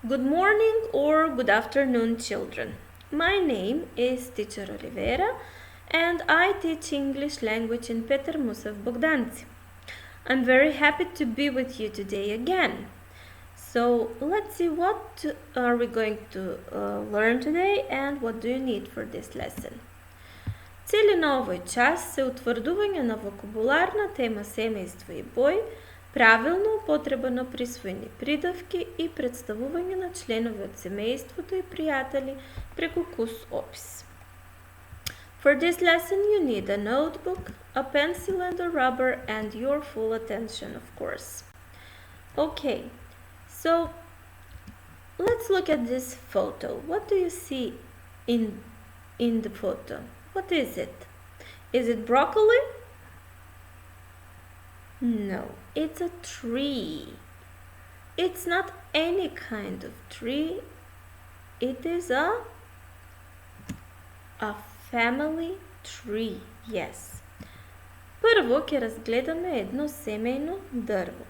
Good morning or good afternoon, children. My name is Teacher Olivera and I teach English language in Petar Musav Bogdanci. I'm very happy to be with you today again. So let's see what are we going to learn today and what do you need for this lesson. Цели на овој час се утврдување на вокабуларна тема семејство и бој, правилно употреба на присвоени придавки и представување на членови од семејството и пријатели преку кус опис. For this lesson you need a notebook, a pencil and a rubber and your full attention, of course. Okay, so let's look at this photo. What do you see in the photo? What is it? Is it broccoli? No, it's a tree. It's not any kind of tree. It is a family tree. Yes. Прво ќе разгледаме едно семејно дрво.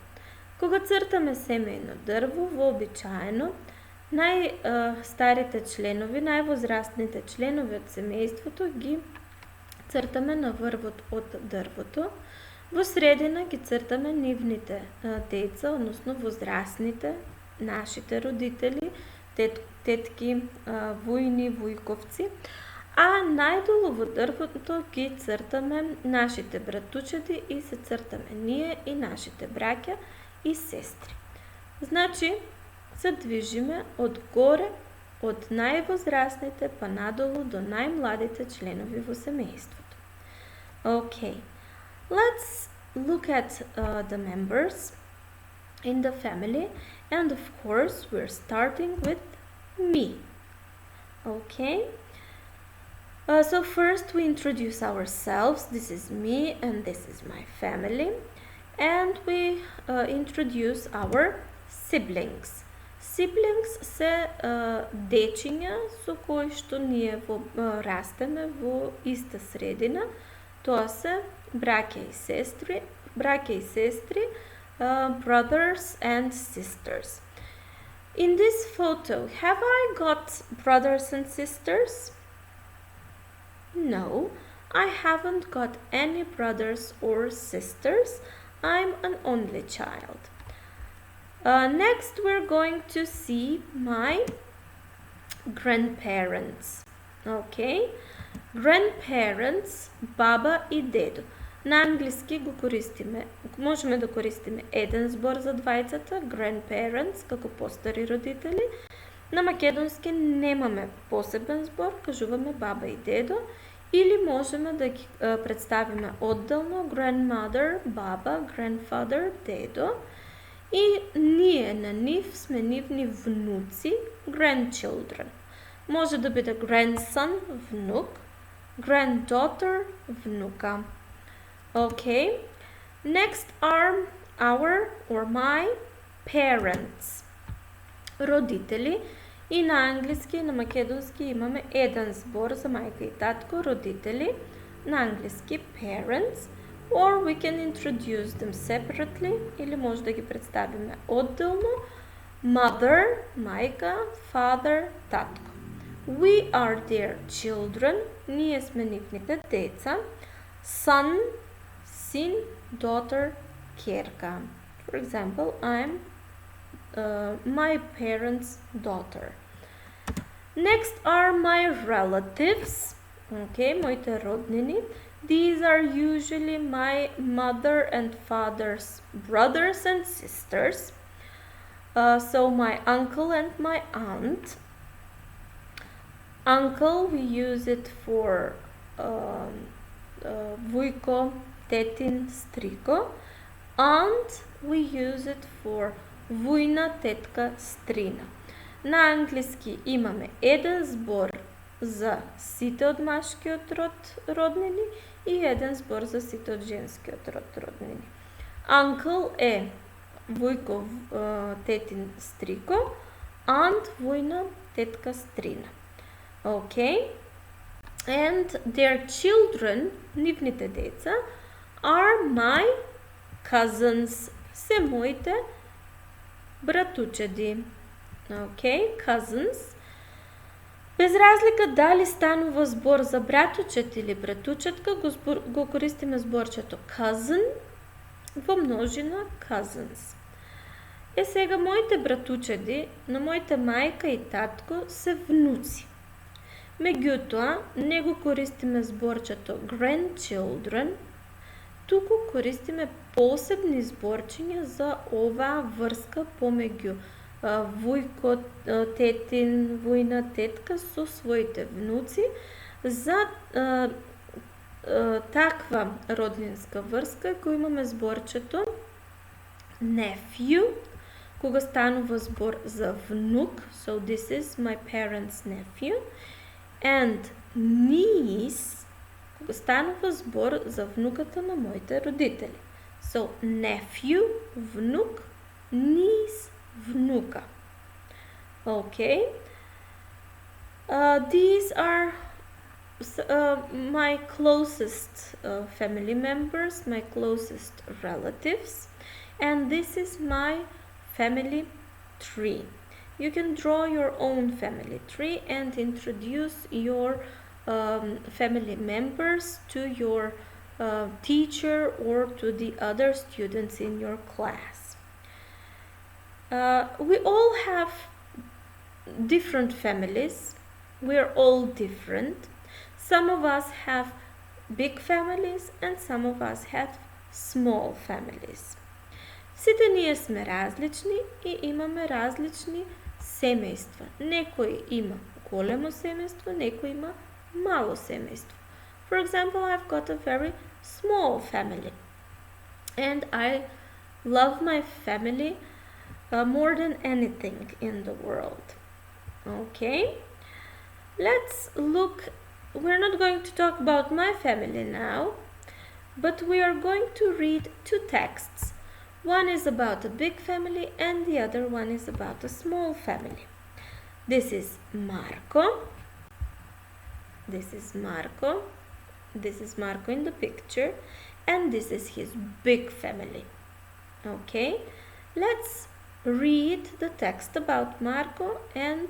Кога цртаме семејно дрво, вообичаено најстарите членови, највозрастните членови од семејството ги цртаме на врвот од дрвото. Во средина ги цртаме нивните деца, односно возрастните, нашите родители, тетки, вујни, вујковци, а најдолу во дрвото ги цртаме нашите братучеди и се цртаме ние и нашите браќа и сестри. Значи, се движиме од горе, од највозрастните па надолу до најмладите членови во семејството. Okay, let's look at the members in the family, and of course we're starting with me. Okay, so first we introduce ourselves. This is me and this is my family, and we introduce our siblings. Siblings се дечиња со кои што ние растеме во иста средина. Тоа се браќа и сестри, brothers and sisters. In this photo, have I got brothers and sisters? No, I haven't got any brothers or sisters. I'm an only child. Next, we're going to see my grandparents. Okay, grandparents, баба и дедо. На англиски го користиме, можеме да користиме еден збор за двајцата, grandparents, како постари родители. На македонски немаме посебен збор, кажуваме баба и дедо, или можеме да ги представиме одделно, grandmother, баба, grandfather, дедо. И ние на нив сме нивни внуци, grandchildren. Може да биде grandson, внук, granddaughter, внука. Okay, next are our or my parents. Родители. И на англиски и на македонски имаме еден збор за мајка и татко, родители. На англиски parents. Or we can introduce them separately, или може да ги представиме отделно. Mother, мајка, father, татко. We are their children, ние сме нивните деца. Son, sin, daughter, ќерка. For example, I'm my parents' daughter. Next are my relatives. Okay, моите роднини. These are usually my mother and father's brothers and sisters. So my uncle and my aunt. Uncle, we use it for vujko, tetin, striko. Aunt, we use it for vujna, tetka, strina. На англиски имаме еден збор за сите од машкиот род роднини и еден збор за сите од женскиот род роднини. Uncle е вујко, тетин, стрико. Aunt, вујна, тетка, стрина. Okay, and their children, нивните деца, are my cousins, се моите братучеди. Okay, cousins. Без разлика дали станува збор за братучет или братучетка, го користиме зборчето cousin во множина cousins. Сега моите братучеди на моите мајка и татко се внуци. Меѓутоа, не го користиме зборчето grandchildren, туку користиме посебни зборчиња за оваа врска помеѓу вујко, тетин, вујна, тетка со своите внуци. За таква родлинска врска која имаме зборчето nephew, кога станува збор за внук, so this is my parents' nephew, and niece, кога станува збор за внуката на моите родители. So nephew, внук, niece, внука. Okay. These are my closest family members, my closest relatives, and this is my family tree. You can draw your own family tree and introduce your family members to your teacher or to the other students in your class. We all have different families. We're all different. Some of us have big families and some of us have small families. Сите ние сме различни и имаме различни семејства. Некој има големо семејство, некој има мало семејство. For example, I've got a very small family and I love my family more than anything in the world. Okay, let's look. We're not going to talk about my family now, but we are going to read two texts. One is about a big family and the other one is about a small family. This is Marco. This is Marco. This is Marco in the picture, and this is his big family. Okay, let's read the text about Marco and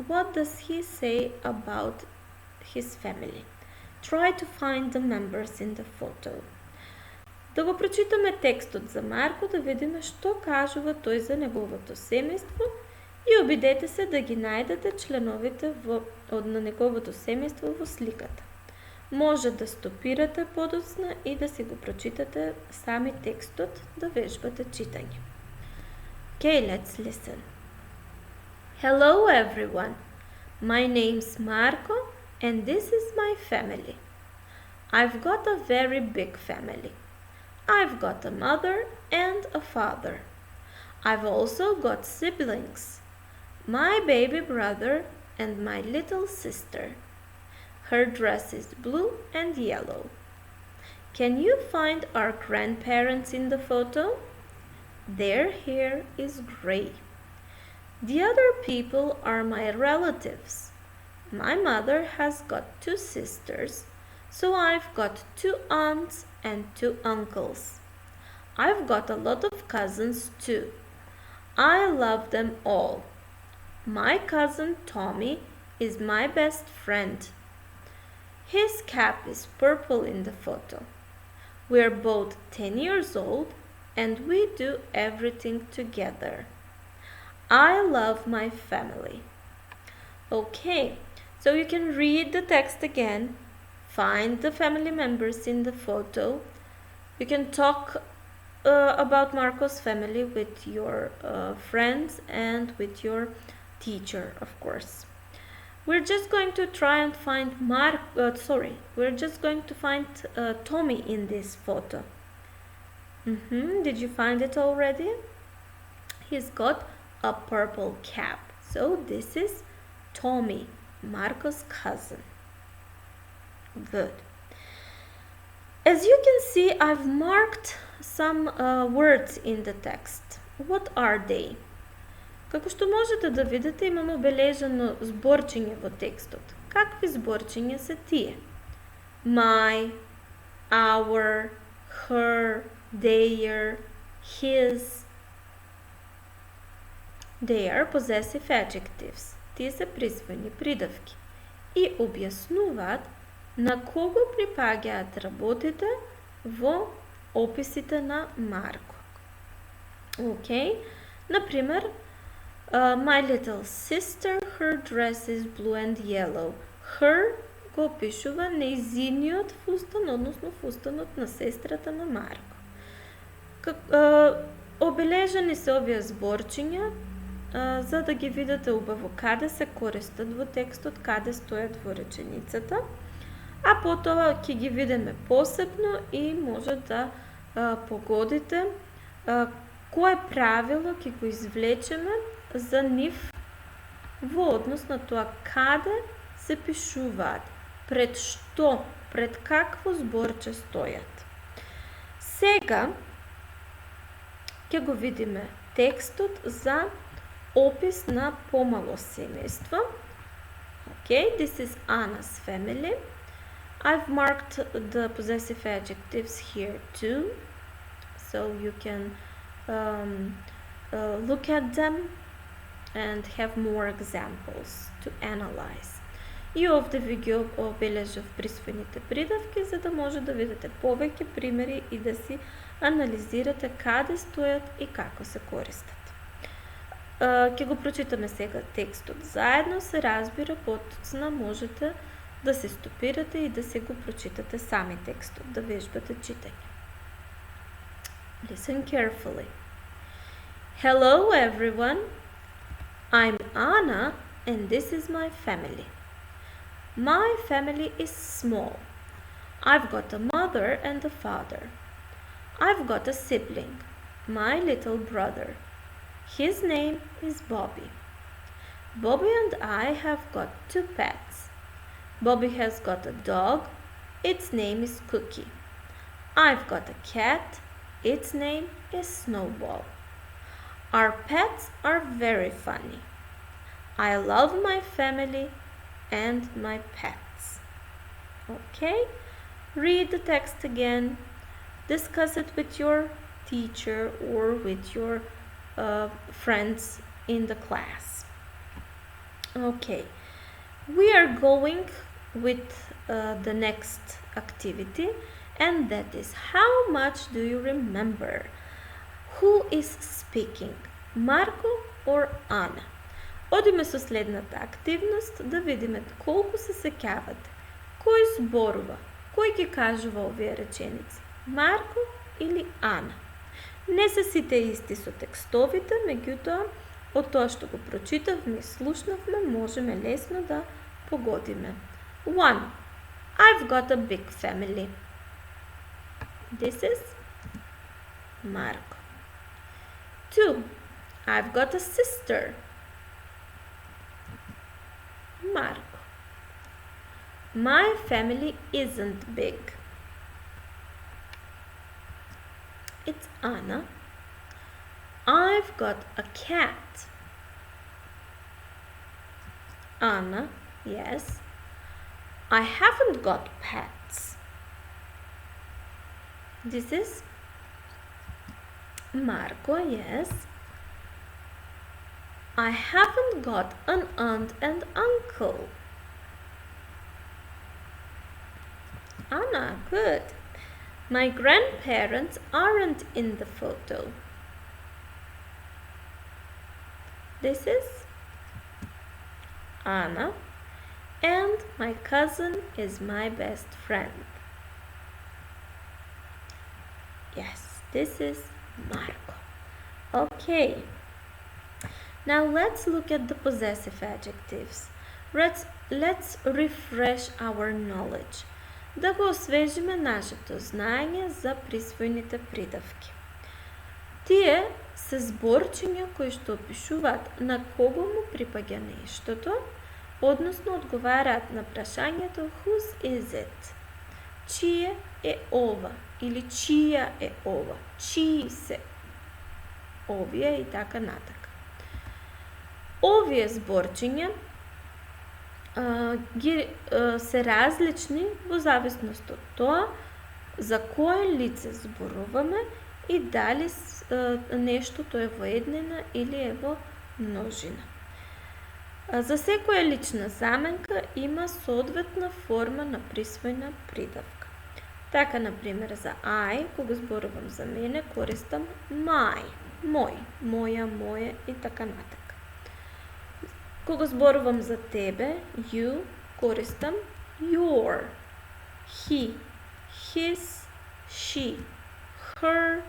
what does he say about his family. Try to find the members in the photo. Да го прочитаме текстот за Марко, да видиме што кажува тој за неговото семејство и обидете се да ги најдете членовите на неговото семејство во сликата. Може да стопирате подоцна и да си го прочитате сами текстот, да вежбате читање. Okay, let's listen. Hello everyone. My name's Marco and this is my family. I've got a very big family. I've got a mother and a father. I've also got siblings. My baby brother and my little sister. Her dress is blue and yellow. Can you find our grandparents in the photo? Their hair is gray. The other people are my relatives. My mother has got 2 sisters, so I've got 2 aunts and 2 uncles. I've got a lot of cousins too. I love them all. My cousin Tommy is my best friend. His cap is purple in the photo. We're both 10 years old and we do everything together. I love my family. Okay, so you can read the text again, find the family members in the photo. You can talk about Marco's family with your friends and with your teacher, of course. We're just going to try and find Tommy in this photo. Did you find it already? He's got a purple cap. So this is Tommy, Marco's cousin. Good. As you can see, I've marked some words in the text. What are they? Како што можете да видите, имам обележано зборчиња во текстот. Какви зборчиња се тие? My, our, her, their, his. They are possessive adjectives. Тие се присвоени придавки. И објаснуваат на кого припаѓаат работите во описите на Марко. Okay? Например, my little sister, her dress is blue and yellow. Her го опишува нејзиниот фустан, односно фустанот на сестрата на Марко. Обележани се овие зборчиња за да ги видите убаво каде се користат во текстот, каде стојат во реченицата, а потоа ќе ги видиме посебно и може да погодите кое правило ќе го извлечеме за нив во однос на тоа каде се пишуваат, пред што, пред какво зборче стојат. Сега ќе го видиме текстот за опис на помало семејство. Okay, this is Anna's family. I've marked the possessive adjectives here too, so you can look at them and have more examples to analyze. И овде ви ги обележав присвоените придавки, за да може да видите повеќе примери и да си анализирате каде стојат и како се користат. Ќе го прочитаме сега текстот заедно, се разбира, потоцна можете да се стопирате и да се го прочитате сами текстот, да вежбате читање. Listen carefully. Hello everyone, I'm Anna and this is my family. My family is small. I've got a mother and a father. I've got a sibling, my little brother. His name is Bobby. Bobby and I have got 2 pets. Bobby has got a dog. Its name is Cookie. I've got a cat. Its name is Snowball. Our pets are very funny. I love my family and my pets. Okay? Read the text again. Discuss it with your teacher or with your friends in the class. Okay, we are going with the next activity, and that is how much do you remember? Who is speaking? Marko or Ana? Одиме со следната активност да видиме колку се сеќавате. Кој зборува? Кој ги кажува овие реченици? Марко или Ана? Не се сите исти со текстовите, меѓутоа, од тоа што го прочитавме и слушнавме, можеме лесно да погодиме. 1. I've got a big family. This is Marko. 2. I've got a sister. Marko. My family isn't big. It's Anna. I've got a cat. Anna, yes. I haven't got pets. This is Marko, yes. I haven't got an aunt and uncle. Anna, good. My grandparents aren't in the photo. This is Anna, and my cousin is my best friend. Yes, this is Marko. Okay. Now let's look at the possessive adjectives. Let's refresh our knowledge. Да го освежиме нашето знаење за присвоените придавки. Тие се зборчиња кои што опишуваат на кого му припаѓа нештото, односно одговараат на прашањето whose is it? Чие е ова? Или чија е ова? Чии се овие и така натака. Овие зборчиња се различни во зависност од тоа за кое лице зборуваме и дали нештото е во еднина или е во множина. За секоја лична заменка има соодветна форма на присвојна придавка. Така, например, за I, кога зборувам за мене, користам my, мој, моја, моје и така натака. Кога зборувам за тебе, you, користам your, he, his, she, her,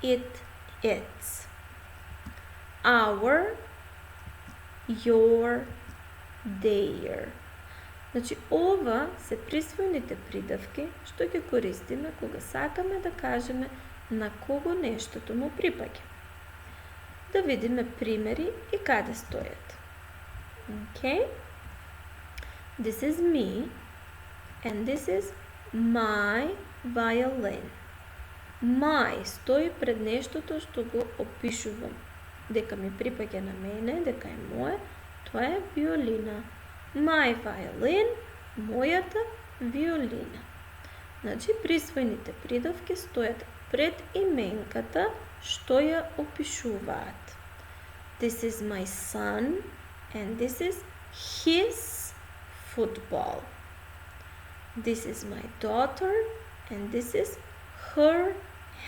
it, its, our, your, their. Значи, ова се присвојните придавки што ги користиме кога сакаме да кажеме на кого нештото му припаѓа. Да видиме примери и каде стојат. Okay? This is me and this is my violin. My стои пред нештото што го опишувам. Дека ми припаѓа на мене, дека е мое, тоа е виолина. My violin, мојата виолина. Значи, присвојните придавки стојат пред именката што ја опишуваат. This is my son and this is his football. This is my daughter and this is her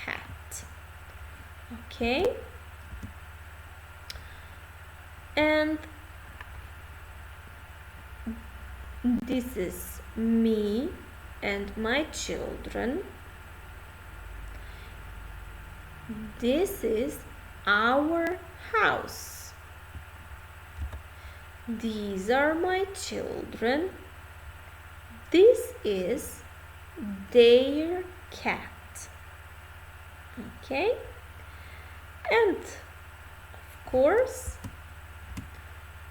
hat. Okay? And this is me and my children. This is our house. These are my children. This is their cat. Okay? And of course,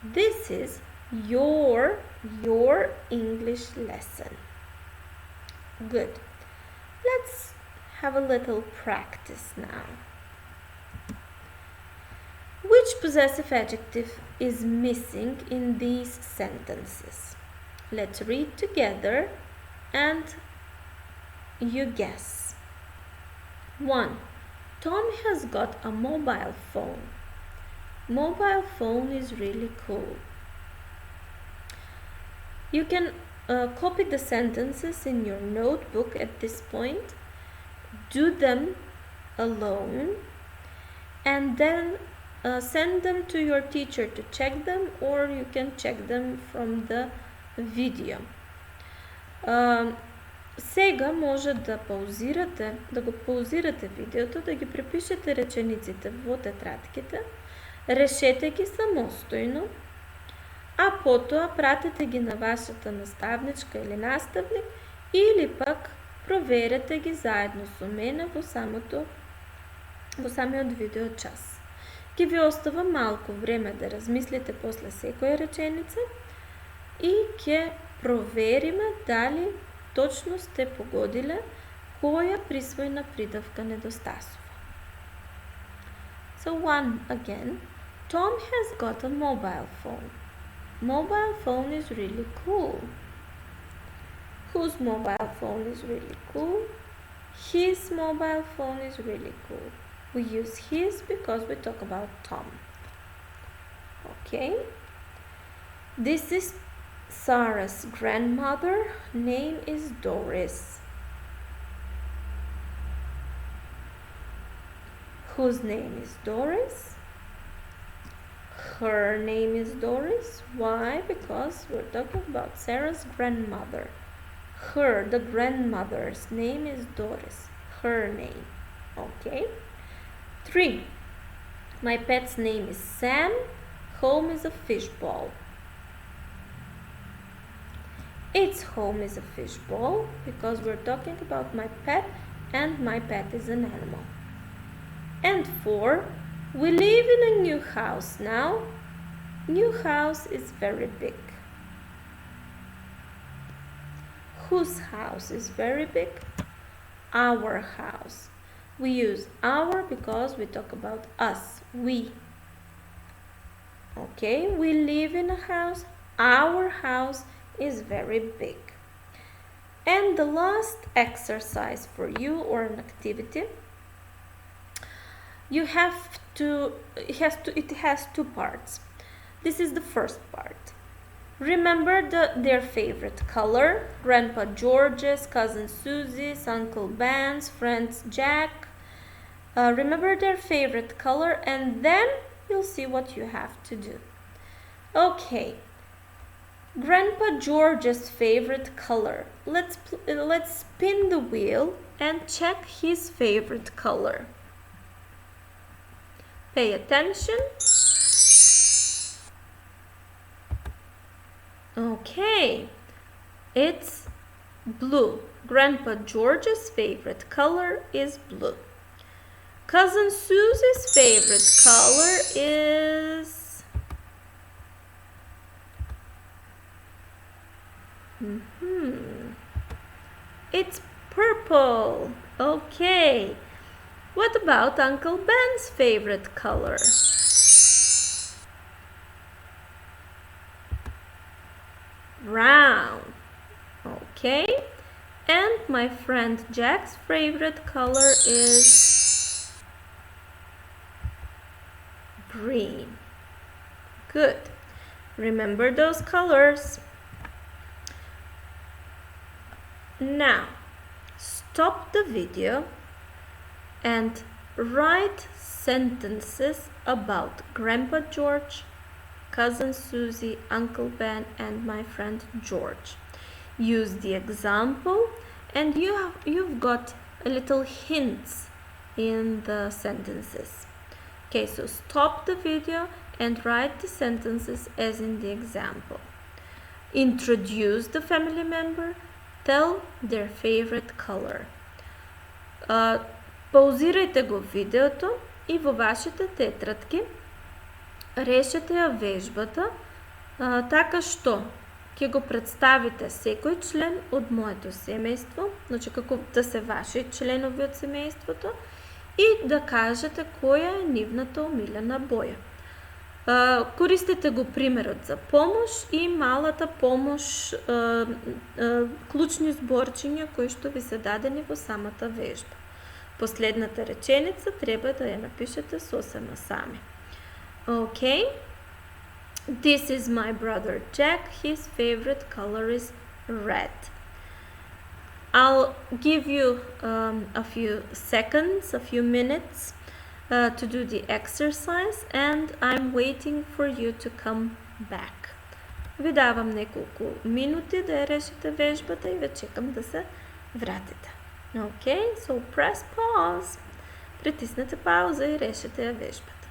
this is your English lesson. Good. Let's have a little practice now. Which possessive adjective is missing in these sentences? Let's read together and you guess. 1. Tom has got a mobile phone. Mobile phone is really cool. You can copy the sentences in your notebook at this point, do them alone, and then send them to your teacher to check them, or you can check them from the video. Сега може да паузирате, да го паузирате видеото, да ги препишете речениците во тетрадките, решете ги самостојно, а потоа пратете ги на вашата наставничка или наставник, или пак проверете ги заедно со мене во самиот видео час. Ке ви остава малку време да размислите после секоја реченица и ќе провериме дали точно сте погодиле која присвојна придавка недостасува. So one again. Tom has got a mobile phone. Mobile phone is really cool. Whose mobile phone is really cool? His mobile phone is really cool. We use his because we talk about Tom. Okay? This is Sarah's grandmother. Name is Doris. Whose name is Doris? Her name is Doris. Why? Because we're talking about Sarah's grandmother. Her, the grandmother's name is Doris. Her name. Okay? 3. My pet's name is Sam. Home is a fishbowl. Its home is a fishbowl because we're talking about my pet, and my pet is an animal. And 4. We live in a new house now. New house is very big. Whose house is very big? Our house. We use our because we talk about us, we. Okay, we live in a house. Our house is very big. And the last exercise for you, or an activity, you have it has two parts. This is the first part. Remember their favorite color, Grandpa George's, Cousin Susie's, Uncle Ben's, friend Jack. Remember their favorite color, and then you'll see what you have to do. Okay, Grandpa George's favorite color. Let's spin the wheel and check his favorite color. Pay attention. Okay, it's blue. Grandpa George's favorite color is blue. Cousin Susie's favorite color is it's purple. Okay. What about Uncle Ben's favorite color? Brown. Okay. And my friend Jack's favorite color is green. Good. Remember those colors. Now, stop the video and write sentences about Grandpa George, Cousin Susie, Uncle Ben, and my friend George. Use the example, and you've got a little hints in the sentences. Okay, so stop the video and write the sentences as in the example. Introduce the family member. Tell their favorite color. Паузирайте го видеото и във вашите тетрадки решете ја вежбата така што ќе го представите секој член од моето семејство, значи како да се ваши членови од семејството, и да кажете која е нивната омилена боја. Користете го примерот за помош и малата помош, клучни зборчиња кои што ви се дадени во самата вежба. Последната реченица треба да ја напишете сосема сами. Okay. This is my brother Jack. His favorite color is red. I'll give you a few seconds, a few minutes to do the exercise, and I'm waiting for you to come back. Ви давам неколку минути да решите вежбата и ве чекам да се вратите. Okay, so press pause. Притиснете пауза и решите ја вежбата.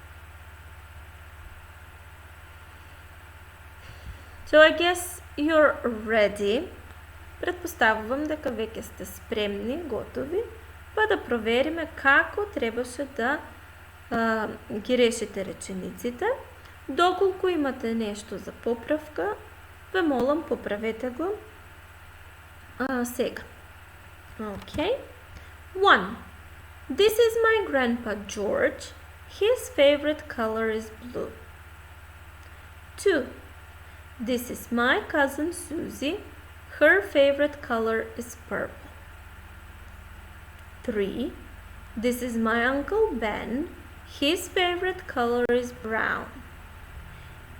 So I guess you're ready. Предпоставувам дека веќе сте спремни, готови, па да провериме како требаше да ги решите речениците. Доколку имате нешто за поправка, ве молам поправете го сега. Okay. 1. This is my grandpa George. His favorite color is blue. 2. This is my cousin Susie. Her favorite color is purple. 3. This is my uncle Ben. His favorite color is brown.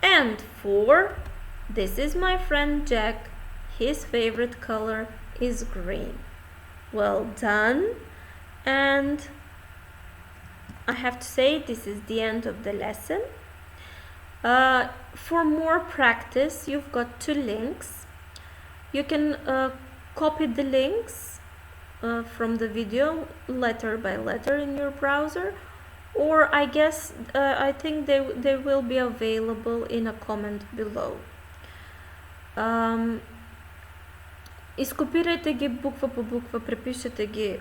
And 4. This is my friend Jack. His favorite color is green. Well done. And I have to say this is the end of the lesson. For more practice, you've got 2 links. You can copy the links from the video letter by letter in your browser, or I guess I think they will be available in a comment below. Изкопирајте ги буква по буква, препишете ги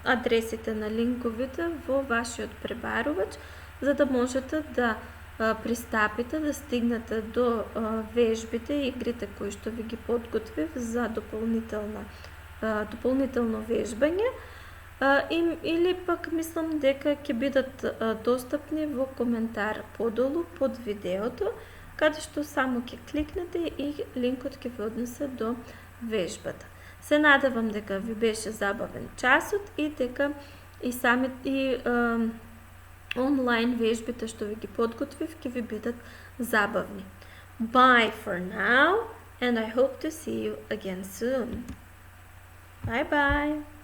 адресите на линковите во вашиот пребарувач, за да можете да пристапите, да стигнете до вежбите и игрите кои што ви ги подготвив за дополнително вежбање, или пак мислам дека ќе бидат достапни во коментар подолу под видеото, каде што само ќе кликнете и линкот ќе ви однесе до вежбата. Се надевам дека ви беше забавен часот и дека онлайн вежбите што ви ги подготвив ќе ви бидат забавни. Bye for now and I hope to see you again soon. Bye bye.